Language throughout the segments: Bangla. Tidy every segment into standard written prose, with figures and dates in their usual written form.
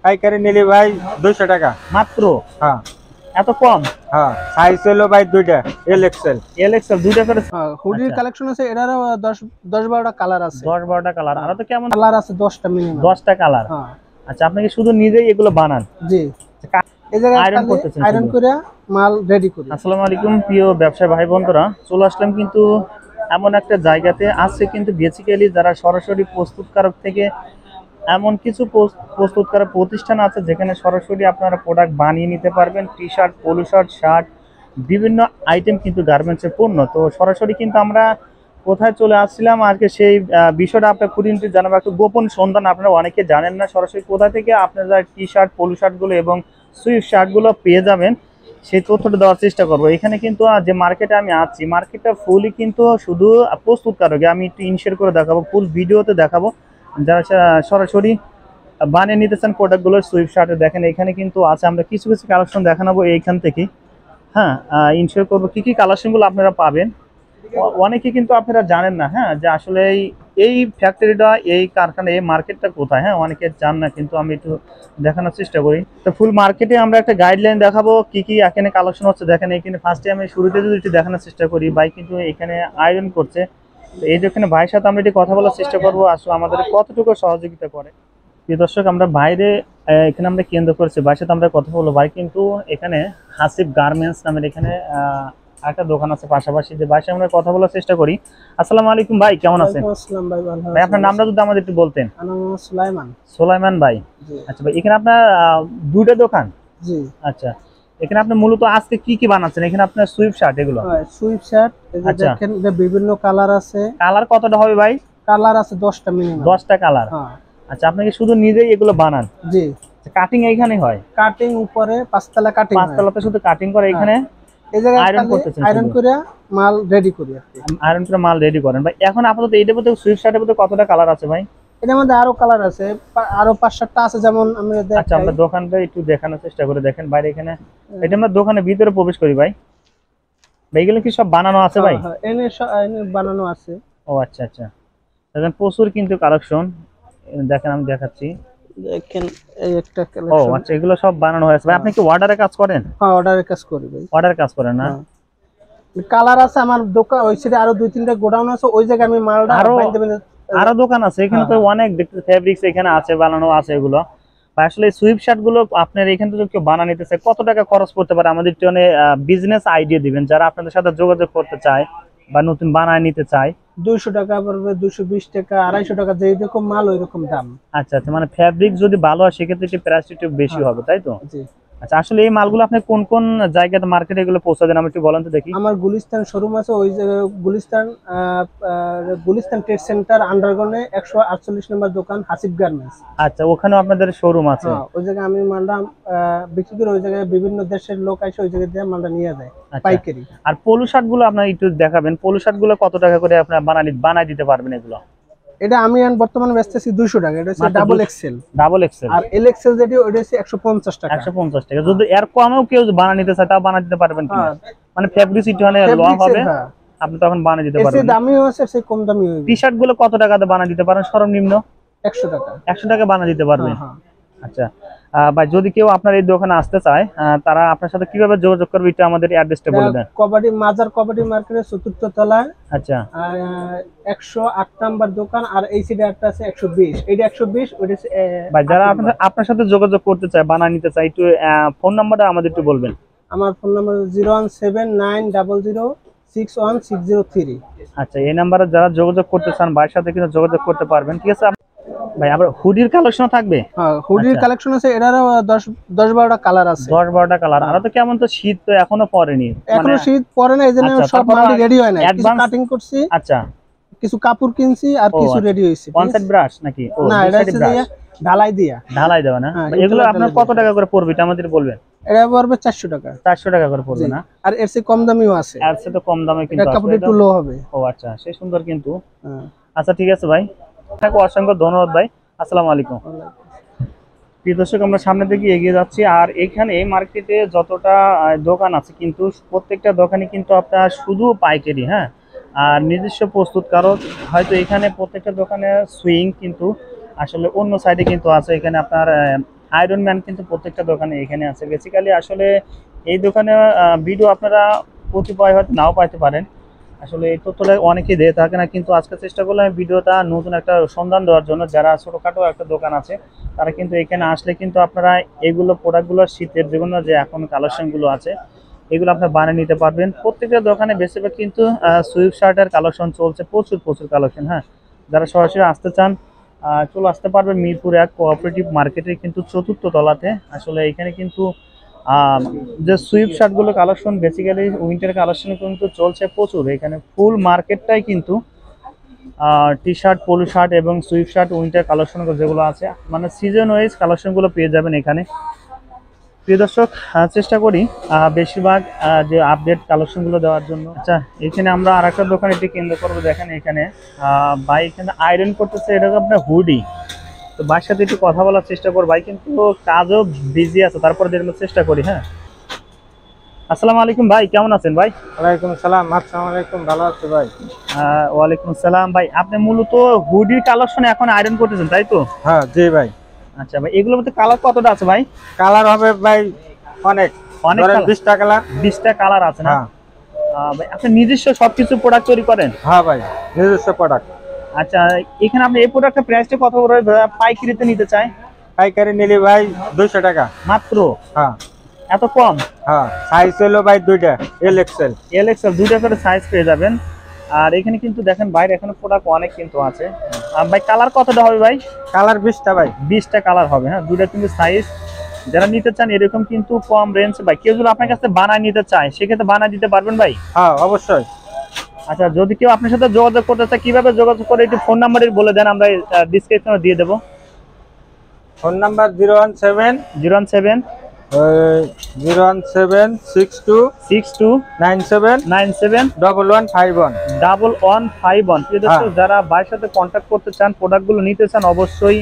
পাইকারি নিলে ভাই 200 টাকা মাত্র। হ্যাঁ এত কম? হ্যাঁ সাইজ হলো ভাই দুইটা এল এক্সেল দুইটা করে। হুডির কালেকশন আছে, এটারও 10-12টা কালার আছে। 10-12টা কালার। আর তো কেমন কালার আছে 10টা মিনিমাম। 10টা কালার। আচ্ছা, আপনি কি শুধু নিজেই এগুলো বানান? জি, এই জায়গায় আয়রন করতেছেন? আয়রন করে মাল রেডি করি। আসসালামু আলাইকুম প্রিয় ব্যবসায়ী ভাই বোনেরা, চলে আসলাম কিন্তু এমন একটা জায়গাতে আছে কিন্তু বেসিক্যালি যারা সরাসরি প্রস্তুতকারক থেকে এমন কিছু প্রস্তুতকারক প্রতিষ্ঠান আছে যেখানে সরাসরি আপনারা প্রোডাক্ট বানিয়ে নিতে পারবেন। T shirt, polo shirt, shirt, বিভিন্ন আইটেম কিন্তু গার্মেন্টসের পণ্য। তো সরাসরি কিন্তু আমরা কোথায় চলে আসছিলাম আজকে সেই বিষয়টা আপনার খুঁটিনাটি জানাবো। একটু গোপন সন্ধান, আপনারা অনেকে জানেন না সরাসরি কোথা থেকে আপনারা টি শার্ট, পোলো শার্টগুলো এবং সুইফট শার্টগুলো পেয়ে যাবেন, সেই তথ্যটা দেওয়ার চেষ্টা করবো। এখানে কিন্তু যে মার্কেটে আমি আছি, মার্কেটটা ফুলই কিন্তু শুধু প্রস্তুতকারক। আমি একটু ইনশেয়ার করে দেখাবো, ফুল ভিডিওতে দেখাবো। যারা সরাসরি বানিয়ে নিতে চান প্রোডাক্টগুলো সুইফট শার্টে, দেখেন এখানে কিন্তু আছে। আমরা কিছু কিছু কালেকশন দেখাবো এইখান থেকে। হ্যাঁ, ইনশেয়ার করবো কি কি কালেকশনগুলো আপনারা পাবেন। অনেকে কিন্তু আপনারা জানেন না, হ্যাঁ, যে আসলে এই ফ্যাক্টরিটা, এই কারখানা, এই মার্কেটটা কোথায়। হ্যাঁ, অনেকে জান না, কিন্তু আমি একটু দেখানোর চেষ্টা করি। তো ফুল মার্কেটে আমরা একটা গাইডলাইন দেখাবো কি কি এখানে কালেকশন হচ্ছে। দেখেন এখানে ফার্স্টে আমি শুরুতে যদি একটু দেখানোর চেষ্টা করি, ভাই কিন্তু এখানে আয়রন করছে। তো এই যেখানে ভাইয়ের সাথে আমরা একটু কথা বলার চেষ্টা করবো, আসলে আমাদের কতটুকু সহযোগিতা করে। প্রিয় দর্শক, আমরা বাইরে এখানে আমরা কেন্দ্র করেছি, ভাইয়ের সাথে আমরা কথা বলবো। ভাই কিন্তু এখানে হাসিব গার্মেন্টস নামের এখানে একটা দোকান আছে পাশাপাশি, যে ভাইয়ের সাথে আমরা কথা বলার চেষ্টা করি। আসসালামু আলাইকুম ভাই, কেমন আছেন? আসসালাম ভাই, ভালো ভাই আপনার নামটা যদি আমাদের একটু বলতেন। আমার নাম সুলাইমান। সুলাইমান ভাই, আচ্ছা ভাই, এখানে আপনার দুইটা দোকান? জি। আচ্ছা, এখানে আপনি মূলত আজকে কি কি বানাচ্ছেন? এখানে আপনার সুইফট শার্ট, এগুলো সুইফট শার্ট, দেখেন বিভিন্ন কালার আছে। কালার কতটা হবে ভাই? কালার আছে 10টা মিনিমাম। 10টা কালার। আচ্ছা, আপনি কি শুধু নিজেই এগুলো বানান? জি। কাটিং এইখানে হয়? কাটিং উপরে 5তলা কাটিং, 5তলাতে শুধু কাটিং করে, এখানে এই জায়গায় আয়রন করতেছেন? আয়রন করে মাল রেডি করি আর কি। আয়রন করে মাল রেডি করেন ভাই। এখন আপাতত এইটার মধ্যে সুইফট শার্টের মধ্যে কতটা কালার আছে ভাই? এটার মধ্যে আরো কালার আছে, আরো 5-7টা আছে। যেমন আমরা আচ্ছা, আমরা দোকানটা একটু দেখানোর চেষ্টা করে। দেখেন বাইরে এখানে, এটা আমরা দোকানের ভিতরে প্রবেশ করি ভাই। এইগুলো কি সব বানানো আছে ভাই? হ্যাঁ, এনে বানানো আছে। ও আচ্ছা আচ্ছা, দেখেন প্রচুর কিন্তু কালেকশন। দেখেন আমি দেখাচ্ছি, দেখেন এই একটা ও কালেকশন। আচ্ছা, এগুলো সব বানানো হয়েছে ভাই। আপনি কি অর্ডারে কাজ করেন? হ্যাঁ, অর্ডারের কাজ করি ভাই। অর্ডার কাজ করেন না? কালার আছে আমার দোকান, ওই সাইডে আরো 2-3টা গোডাউন আছে, ওই জায়গায় আমি মালটা আরো দোকান আছে এখানে। তো অনেক ফেব্রিক্স এখানে আছে, বানানো আছে এগুলো ভাই। আসলে সুইফট শার্ট গুলো আপনার এখান থেকে কেউ বানা নিতে চায়, কত টাকা খরচ করতে পারে আমাদের একটু বিজনেস আইডিয়া দিবেন, যারা আপনাদের সাথে যোগাযোগ করতে চায় বা নতুন বানায় নিতে চায়। 200 টাকা পড়বে, 220 টাকা, 250 টাকা, যেই রকম মাল ওই রকম দাম। আচ্ছা আচ্ছা, মানে ফেব্রিক যদি ভালো হয় সেক্ষেত্রে একটু প্রাইস একটু বেশি হবে, তাই তো? জি। আচ্ছা, আসলে এই মালগুলো আপনি কোন কোন জায়গাতে মার্কেটে এগুলো পৌঁছে দেন, আমি একটু বলেন তো দেখি। আমার গুলিস্তান শোরুম আছে, ওই জায়গায় গুলিস্তান ট্রেড সেন্টার আন্ডারগ্রাউন্ডে 148 নম্বর দোকান, হাসিব গার্মেন্টস। আচ্ছা, ওখানেও আপনাদের শোরুম আছে? ওই জায়গায় আমি মালটা বিক্রি করি। ওই জায়গায় বিভিন্ন দেশের লোক আসে, ওই জায়গায় দিয়ে মালটা নিয়ে যায় পাইকারি। আর পোলো শার্ট গুলো আপনার একটু দেখাবেন, পোলো শার্ট গুলো কত টাকা করে আপনার বানাই দিতে পারবেন এগুলো? এটা আমি বর্তমানে বেচতেছি 200 টাকা। এটা হচ্ছে ডাবল এক্সেল। Double XL. আর এল এক্সেল যেটা, ওটা হচ্ছে 150 টাকা। 150 টাকা। যদি এর কমেও কেউ বানিয়ে নিতে চায় তাও বানিয়ে দিতে পারবেন কি? মানে ফেব্রিসিটি মানে লো হবে, আপনি তখন বানিয়ে দিতে পারবেন। এর দামিও আছে, সে কম দামি হবে। টি শার্ট গুলো কত টাকাতে বানিয়ে দিতে পারেন সর্বনিম্ন? 100 টাকা। 100 টাকা বানিয়ে দিতে পারবেন। আচ্ছা ভাই, যদি কেউ আপনার এই দোকানে আসতে চায়, তারা আপনার সাথে কিভাবে যোগাযোগ করবে একটু আমাদের অ্যাড্রেসটা বলে দেন। মাজার কবাডি মার্কেটের 4র্থ তলায়। আচ্ছা, 108 নাম্বার দোকান। আর এই সাইডে একটা আছে 120, এইটা 120, ওইটা ভাই যারা আপনার সাথে যোগাযোগ করতে চায়, বানিয়ে নিতে চায়, একটু ফোন নাম্বারটা আমাদের একটু বলবেন। আমার ফোন নাম্বার 01790061603। আচ্ছা, এই নাম্বারে যারা যোগাযোগ করতে চান ভাইয়ের সাথে কিন্তু যোগাযোগ করতে পারবেন, ঠিক আছে ভাই। আবার হুডির কালেকশন থাকবে? হ্যাঁ, হুডির কালেকশন আছে, এটারও 10-12টা কালার আছে। 10-12টা কালার। আর তো কেমন, তো শীত তো এখনো পড়েনি, এখনো শীত পড়ে না, এইজন্য সব মাল রেডি হয় না। কিছু কাটিং করছি, আচ্ছা, কিছু কাপড় কিনছি, আর কিছু রেডি হইছে। ওয়ান সাইড ব্রাশ নাকি? না, এটা হচ্ছে ঢালাই দেওয়া না। এগুলো আপনার কত টাকা করে পড়বে এটা আমাদের বলবেন। এটা পড়বে 400 টাকা। 400 টাকা করে পড়বে না? আর এর চেয়ে কম দামিও আছে। এর চেয়ে তো কম দামে কিন্তু আছে, কাপড় একটু লো হবে। ও আচ্ছা, সেই সুন্দর কিন্তু। আচ্ছা ঠিক আছে ভাই, আপনাকে অসংখ্য ধন্যবাদ ভাই। আসসালামু আলাইকুম। প্রিয় দর্শক, আমরা সামনের দিকে এগিয়ে যাচ্ছি। আর এখানে মার্কেটে যতটা দোকান আছে, কিন্তু প্রত্যেকটা দোকানে কিন্তু আপনার শুধু পাইকারি, হ্যাঁ, আর নিজস্ব প্রস্তুতকারক হয়তো এখানে প্রত্যেকটা দোকানে সুইং কিন্তু আসলে অন্য সাইডে কিন্তু আছে। এখানে আপনার আয়রন ম্যান কিন্তু প্রত্যেকটা দোকানে এখানে আছে। বেসিক্যালি আসলে এই দোকানে ভিডিও আপনারা কতিপয় হয়তো নাও পাইতে পারেন, আসলে এই তথ্যটা অনেকেই দিয়ে থাকে না, কিন্তু আজকে চেষ্টা করলাম ভিডিওটা নতুন একটা সন্ধান দেওয়ার জন্য। যারা ছোটোখাটো একটা দোকান আছে তারা কিন্তু এখানে আসলে কিন্তু আপনারা এইগুলো প্রোডাক্টগুলো শীতের যেগুলো যে এখন কালেকশনগুলো আছে এগুলো আপনারা বানিয়ে নিতে পারবেন। প্রত্যেকটা দোকানে বেশিরভাগ কিন্তু সুইফট শার্টের কালেকশন চলছে, প্রচুর প্রচুর কালেকশন। হ্যাঁ, যারা সরাসরি আসতে চান চলে আসতে পারবেন মিরপুর 1 কোঅপারেটিভ মার্কেটের কিন্তু 4র্থ তলাতে। আসলে এখানে কিন্তু যে সুইফট শার্টগুলো কালেকশন বেসিক্যালি উইন্টার কালেকশন কিন্তু চলছে প্রচুর। এখানে ফুল মার্কেটটাই কিন্তু টি শার্ট, পোলো শার্ট এবং সুইফট শার্ট উইন্টার কালেকশন যেগুলো আছে মানে সিজন ওয়াইজ কালেকশনগুলো পেয়ে যাবেন এখানে। প্রিয় দর্শক, চেষ্টা করি বেশিরভাগ যে আপডেট কালেকশনগুলো দেওয়ার জন্য। আচ্ছা, এখানে আমরা আর একটা দোকান এটি কেন্দ্র করবো। দেখেন এখানে ভাই এখানে আয়রন করতেছে, এটা আপনার হুডি। তো ভাইয়ের সাথে একটু কথা বলার চেষ্টা করবো, ভাই কিন্তু কাজও বিজি আছে, তারপরে দেখবার চেষ্টা করি। হ্যাঁ, আসসালামু আলাইকুম ভাই, কেমন আছেন ভাই? ওয়ালাইকুম আসসালাম। আসসালামু আলাইকুম, ভালো আছি ভাই। ওয়ালাইকুম আসসালাম। ভাই আপনি মূলত হুডির কালেকশন এখন আয়রন করতেছেন তাই তো? হ্যাঁ জি ভাই। আচ্ছা ভাই, এগুলোর মধ্যে কালার কতটা আছে ভাই? কালার হবে ভাই অনেক অনেক ধরেন colour? 20টা কালার। 20টা কালার আছে না? হ্যাঁ ভাই আপনি নিজস্ব সবকিছু প্রোডাক্ট তৈরি করেন? হ্যাঁ ভাই, নিজস্ব প্রোডাক্ট। আচ্ছা, এখানে আপনি এই প্রোডাক্টের প্রাইসটা কত করে পাইকারিতে নিতে চাই? পাইকারি নিলি ভাই 200 টাকা মাত্র? হ্যাঁ এত কম? হ্যাঁ, সাইজ হলো ভাই দুইটা, এল এক্সেল। এল এক্সেল দুইটা করে সাইজ পেয়ে যাবেন। আর এখানে কিন্তু দেখেন বাইরে এখানে প্রোডাক্ট অনেক কিন্তু আছে। ভাই কালার কতটা হবে ভাই? কালার 20টা ভাই। 20টা কালার হবে। হ্যাঁ, দুইটা কিন্তু সাইজ। যারা নিতে চান এরকম কিন্তু কম রেঞ্জ ভাই, কেউ যদি আপনার কাছে বানায় নিতে চায় সেক্ষেত্রে বানায় দিতে পারবেন ভাই? হ্যাঁ অবশ্যই। আচ্ছা, যদি কেউ আপনার সাথে যোগাযোগ করতে চায় কিভাবে যোগাযোগ করে একটু ফোন নাম্বারের বলে দেন, আমরা ডিসক্রিপশনে দিয়ে দেবো। Phone number 017 017 01762 62 97 97 1151। 1151। যারা ভাইয়ের সাথে কন্ট্যাক্ট করতে চান, প্রোডাক্টগুলো নিতে চান, অবশ্যই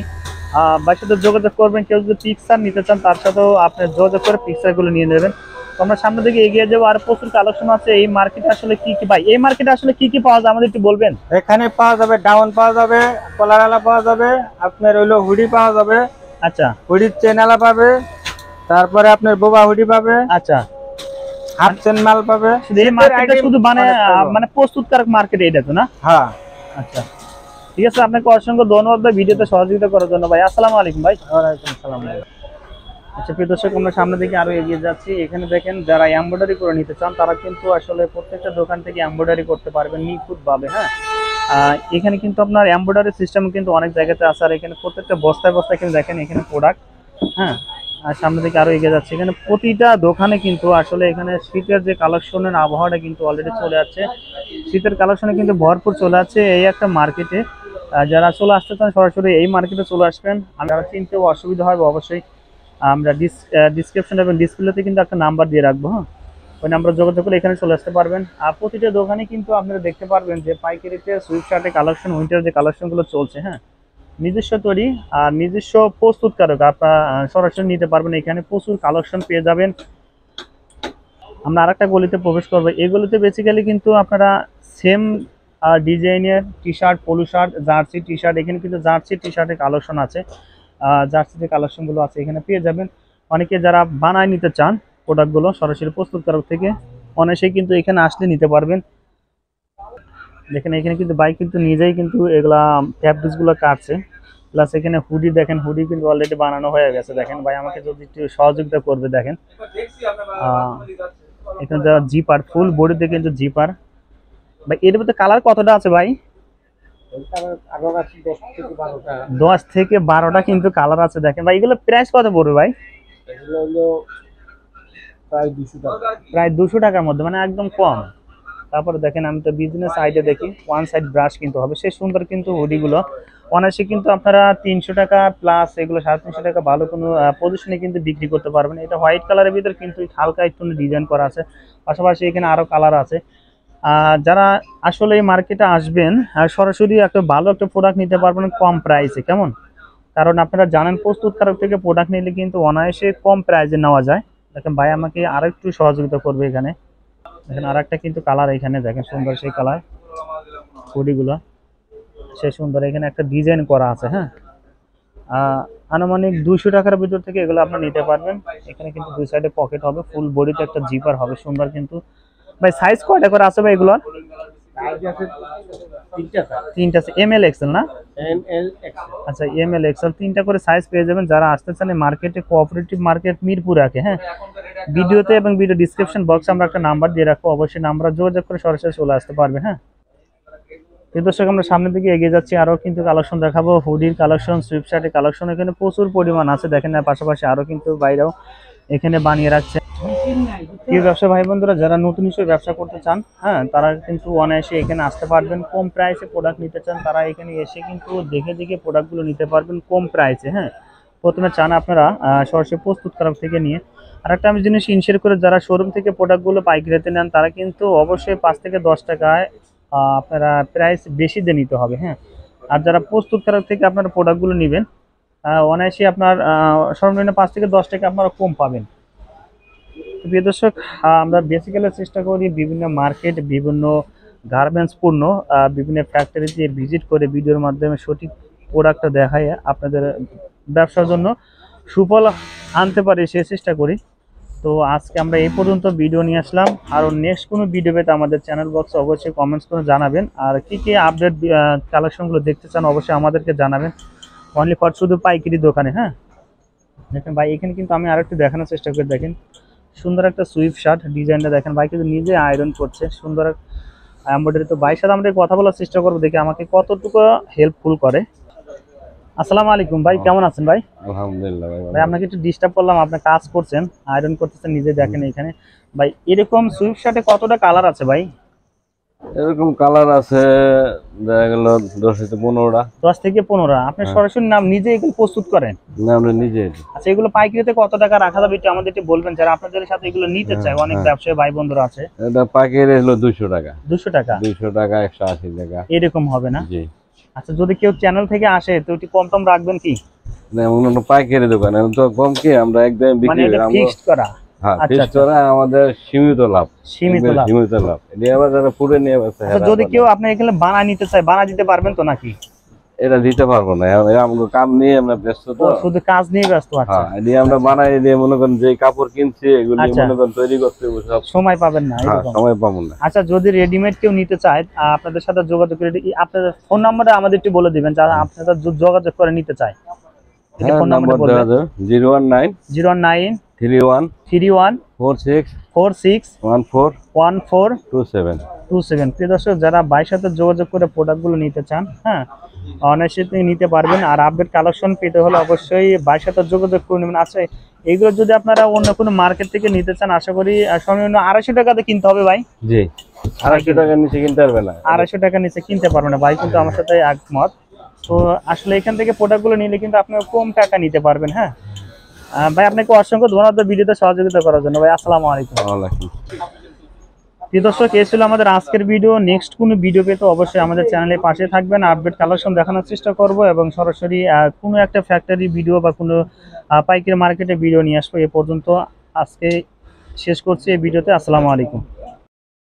ভাইয়ের সাথে যোগাযোগ করবেন। কেউ যদি পিকচার নিতে চান তার সাথেও আপনি যোগাযোগ করে পিকচারগুলো নিয়ে নেবেন। তো আমরা সামনের দিকে এগিয়ে যাবো। আর প্রচুর কালেকশন আছে এই মার্কেটে। আসলে কি কি ভাই এই মার্কেটে আসলে কি কি পাওয়া যায় আমাদের একটু বলবেন? এখানে পাওয়া যাবে ডাউন পাওয়া যাবে, কলারালা পাওয়া যাবে, আপনার হইলো হুডি পাওয়া যাবে। আচ্ছা, হুডির চেনালা পাবে, তারপরে আপনার বোবা হুডি পাবে, আচ্ছা। হাফ চেন মাল পাবে। এই মার্কেটটা শুধু মানে প্রস্তুতকারক মার্কেট এটা তো না? হ্যাঁ। আচ্ছা, ঠিক আছে, আপনাকে অসংখ্য ধন্যবাদ ভাই ভিডিওতে সহযোগিতা করার জন্য ভাই। আসসালামু আলাইকুম ভাই। ওয়ালাইকুম আসসালাম। আচ্ছা প্রিয় দর্শক, আমরা সামনের দিকে আরো এগিয়ে যাচ্ছি। এখানে দেখেন যারা এমব্রয়ডারি করে নিতে চান তারা কিন্তু আসলে প্রত্যেকটা দোকান থেকে এমব্রয়ডারি করতে পারবেন নিখুঁত ভাবে। হ্যাঁ, এখানে কিন্তু আপনার এমব্রয়ডারি সিস্টেম কিন্তু অনেক জায়গাতে আছে। আর এখানে প্রত্যেকটা বস্তায় বস্তায় কিন্তু দেখেন এখানে প্রোডাক্ট। হ্যাঁ, আর সামনের দিকে আরো এগিয়ে যাচ্ছে। এখানে প্রতিটা দোকানে কিন্তু আসলে এখানে শীতের যে কালেকশনের আবহাওয়াটা কিন্তু অলরেডি চলে যাচ্ছে। শীতের কালেকশনে কিন্তু ভরপুর চলে যাচ্ছে এই একটা মার্কেটে। যারা চলে আসতে চান সরাসরি এই মার্কেটে চলে আসবেন। যারা চিনতেও অসুবিধা হবে অবশ্যই আমরা ডিসক্রিপশন এবং ডিসপ্লেতে কিন্তু একটা নাম্বার দিয়ে রাখবো। হ্যাঁ, ওই নাম্বার যোগাযোগ করে এখানে চলে আসতে পারবেন। আর প্রতিটা দোকানে কিন্তু আপনারা দেখতে পারবেন যে পাইকারিতে সুইফট শার্টের কালেকশন, উইন্টার যে কালেকশনগুলো চলছে। হ্যাঁ, নিজস্ব তৈরি আর নিজস্ব প্রস্তুতকারক আপনারা সরাসরি নিতে পারবেন। এখানে প্রচুর কালেকশন পেয়ে যাবেন। আমরা আরেকটা গলিতে প্রবেশ করবো। এই গলিতে বেসিক্যালি কিন্তু আপনারা সেম ডিজাইনের T shirt, polo shirt, jersey T shirt, এখানে কিন্তু জার্সি টি শার্টের কালেকশন আছে। জার্সি যে কালেকশনগুলো আছে এখানে পেয়ে যাবেন। অনেকে যারা বানায় নিতে চান প্রোডাক্টগুলো সরাসরি প্রস্তুতকারক থেকে অনায়াসেই কিন্তু এখানে আসলে নিতে পারবেন। দেখেন এখানে কিন্তু বাইক কিন্তু নিজেই কিন্তু এগুলা ফ্যাব্রিক্সগুলো কাটছে। প্লাস এখানে হুডি দেখেন, হুডি কিন্তু অলরেডি বানানো হয়ে গেছে। দেখেন ভাই আমাকে যদি একটু সহযোগিতা করবে। দেখেন এখানে যা জিপার, ফুল বডিতে কিন্তু জিপার। ভাই এর মধ্যে কালার কতটা আছে ভাই? 10 থেকে 12টা কিন্তু কালার আছে। দেখেন ভাই এগুলো প্রাইস কত পড়বে ভাই? প্রায় 200 টাকার মধ্যে, মানে একদম কম। তারপরে দেখেন আমি তো বিজনেস সাইডে দেখি, ওয়ান সাইড ব্রাশ কিন্তু হবে সেই সুন্দর কিন্তু হুডিগুলো অনায়াসে কিন্তু আপনারা 300 টাকা প্লাস এগুলো 350 টাকা ভালো কোনো পজিশনে কিন্তু বিক্রি করতে পারবেন। এটা হোয়াইট কালারের ভিতরে কিন্তু হালকা একটু ডিজাইন করা আছে, পাশাপাশি এখানে আরো কালার আছে। যারা আসলে এই মার্কেটে আসবেন সরাসরি একটা ভালো একটা প্রোডাক্ট নিতে পারবেন কম প্রাইসে। কেমন? কারণ আপনারা জানেন প্রস্তুতকারক থেকে প্রোডাক্ট নিলে কিন্তু অনায়াসে কম প্রাইসে নেওয়া যায়। দেখেন ভাই আমাকে আরো একটু সহযোগিতা করবে। এখানে দেখেন আর একটা কিন্তু কালার, এখানে দেখেন সুন্দর সেই কালার হুডিগুলো সে সুন্দর। এখানে একটা ডিজাইন করা আছে। হ্যাঁ, আনুমানিক 200 টাকার ভিতর থেকে এগুলো আপনি নিতে পারবেন। এখানে কিন্তু দুই সাইডে পকেট হবে, ফুল বডিতে একটা জিপার হবে সুন্দর। কিন্তু ভাই সাইজ কয়টা করে আছে ভাই এগুলোর? তিনটা আছে, এম এল এক্সেল না? আচ্ছা, এম এল এক্সেল তিনটা করে সাইজ পেয়ে যাবেন। যারা আসতে চান মার্কেটে, কোঅপারেটিভ মার্কেট মিরপুর আগে, হ্যাঁ, ভিডিওতে এবং ভিডিও ডিসক্রিপশন বক্সে আমরা একটা নাম্বার দিয়ে রাখবো, অবশ্যই নাম্বার যোগাযোগ করে সরাসরি চলে আসতে পারবে। হ্যাঁ দর্শক, আমরা সামনের দিকে এগিয়ে যাচ্ছি, আরো কিন্তু কালেকশন দেখাবো, হুডির কালেকশন, সুইফট শার্টের কালেকশন এখানে প্রচুর পরিমাণ আছে দেখেন। না পাশাপাশি আরো কিন্তু বাইরেও এখানে বানিয়ে রাখছে। প্রিয় ব্যবসা ভাই বন্ধুরা, যারা নতুন হিসেবে ব্যবসা করতে চান, হ্যাঁ, তারা কিন্তু অনায়াসে এখানে আসতে পারবেন। কম প্রাইসে প্রোডাক্ট নিতে চান, তারা এখানে এসে কিন্তু দেখে দেখে প্রোডাক্টগুলো নিতে পারবেন কম প্রাইসে। হ্যাঁ, প্রথমে চান আপনারা সরাসরি প্রস্তুতকারক থেকে নিয়ে। আর একটা আমি জিনিস ইনশিওর করে, যারা শোরুম থেকে প্রোডাক্টগুলো পাইকারিতে নেন, তারা কিন্তু অবশ্যই 5 থেকে 10 টাকায় আপনারা প্রাইস বেশি দিয়ে নিতে হবে। হ্যাঁ, আর যারা প্রস্তুতকারক থেকে আপনারা প্রোডাক্টগুলো নেবেন, অনায়াসে আপনার সর্বনিম্ন 5 থেকে 10 টাকা আপনারা কম পাবেন। প্রিয় দর্শক, আমরা বেসিক্যালি চেষ্টা করি বিভিন্ন মার্কেট, বিভিন্ন গার্মেন্টস পণ্য, বিভিন্ন ফ্যাক্টরিতে ভিজিট করে ভিডিওর মাধ্যমে সঠিক প্রোডাক্টটা দেখায় আপনাদের ব্যবসার জন্য সুফল আনতে পারি, সে চেষ্টা করি। তো আজকে আমরা এই পর্যন্ত ভিডিও নিয়ে আসলাম। আর নেক্সট কোনো ভিডিও পেতে আমাদের চ্যানেল বক্সে অবশ্যই কমেন্টস করে জানাবেন। আর কি কি আপডেট কালেকশনগুলো দেখতে চান অবশ্যই আমাদেরকে জানাবেন। অনলি ফর শুধু পাইকারি দোকানে। হ্যাঁ দেখেন ভাই, এখানে কিন্তু আমি আরেকটু দেখানোর চেষ্টা করি। দেখেন সুন্দর একটা সুইফট শার্ট, ডিজাইনটা দেখেন। ভাই কিন্তু নিজে আয়রন করছে, সুন্দর এমব্রয়ডারি। তো ভাইয়ের সাথে আমরা কথা বলার চেষ্টা করবো, দেখি আমাকে কতটুকু হেল্পফুল করে। আসসালামু আলাইকুম ভাই, কেমন আছেন ভাই? আলহামদুলিল্লাহ ভাই। ভাই আপনাকে একটু ডিস্টার্ব করলাম, আপনি কাজ করছেন, আয়রন করতেছেন নিজে, দেখেন এখানে। ভাই এরকম সুইফট শার্টে কতটা কালার আছে ভাই? এরকম কালার আছে দেখা গেল 10 থেকে 15টা। 10 থেকে 15। আপনি সরাসরি নাম নিজে এগুলো প্রস্তুত করেন? না, আমরা নিজে। আচ্ছা, এগুলো পাইকারিতে কত টাকা রাখা যাবে একটু আমাদের একটু বলবেন, যারা আপনাদের সাথে এগুলো নিতে চায়, অনেক ব্যবসায়ী ভাই বন্ধুরা আছে। এটা পাইকারি হলো 200 টাকা। 200 টাকা? 200 টাকা, 180 টাকা এরকম হবে না? জি। আচ্ছা, যদি কেউ চ্যানেল থেকে আসে তো একটু কম টম রাখবেন কি? না, অন্য পাইকারি দোকান এখন তো কম কি, আমরা একদম মানে বিক্রি এটা করি। ফিক্সড করা? হ্যাঁ, আচ্ছা, ফিক্সড করা, আমাদের সীমিত লাভ। সীমিত লাভ। সীমিত লাভ। এটা আবার যারা পুরো নিয়ে ব্যবসা। আচ্ছা, যদি কেউ আপনি এখানে বানা নিতে চায়, বানা দিতে পারবেন তো নাকি? এটা দিতে পারবো না, আমাদের কাম নিয়ে আমরা ব্যস্ত তো। শুধু কাজ নিয়ে ব্যস্ত? আচ্ছা, হ্যাঁ, এটা আমরা বানাই দিয়ে মনে করেন যে কাপড় কিনছি এগুলো মনে করেন তৈরি করতে সব সময় পাবেন না এরকম? সময় পাবো না। আচ্ছা, যদি রেডিমেড কেউ নিতে চায়, আপনাদের সাথে যোগাযোগ করে, আপনাদের ফোন নাম্বারটা আমাদের একটু বলে দিবেন, যারা আপনাদের যোগাযোগ করে নিতে চায়। ফোন নাম্বার দেওয়া যাবে 019 019 31 31 46 46 14 14 27। 27। প্রিয় দর্শক, যারা ভাইয়ের সাথে যোগাযোগ করে প্রোডাক্টগুলো নিতে চান, হ্যাঁ, অনায়াসে নিতে পারবেন। আর আপডেট কালেকশন পেতে হলে অবশ্যই ভাইয়ের সাথে যোগাযোগ করে নেবেন। আচ্ছা, এইগুলো যদি আপনারা অন্য কোনো মার্কেট থেকে নিতে চান, আশা করি সর্বনিম্ন 250 টাকাতে কিনতে হবে ভাই? জি, 250 টাকার নিচে কিনতে পারবে না। 250 টাকার নিচে কিনতে পারবে না, ভাই কিন্তু আমার সাথে একমত। তো আসলে এখান থেকে প্রোডাক্টগুলো নিলে কিন্তু আপনি কম টাকা নিতে পারবেন। হ্যাঁ ভাই, আপনাকে অসংখ্য ধন্যবাদ ভিডিওতে সহযোগিতা করার জন্য ভাই। আসসালামু আলাইকুম। প্রিয় দর্শক, এই ছিল আমাদের আজকের ভিডিও। নেক্সট কোনো ভিডিও পেতে অবশ্যই আমাদের চ্যানেলের পাশে থাকবেন। আপডেট কালেকশন দেখানোর চেষ্টা করব এবং সরাসরি কোনো একটা ফ্যাক্টরি ভিডিও বা কোনো পাইকারি মার্কেটে ভিডিও নিয়ে আসবো। এ পর্যন্ত আজকে শেষ করছি এই ভিডিওতে। আসসালামু আলাইকুম।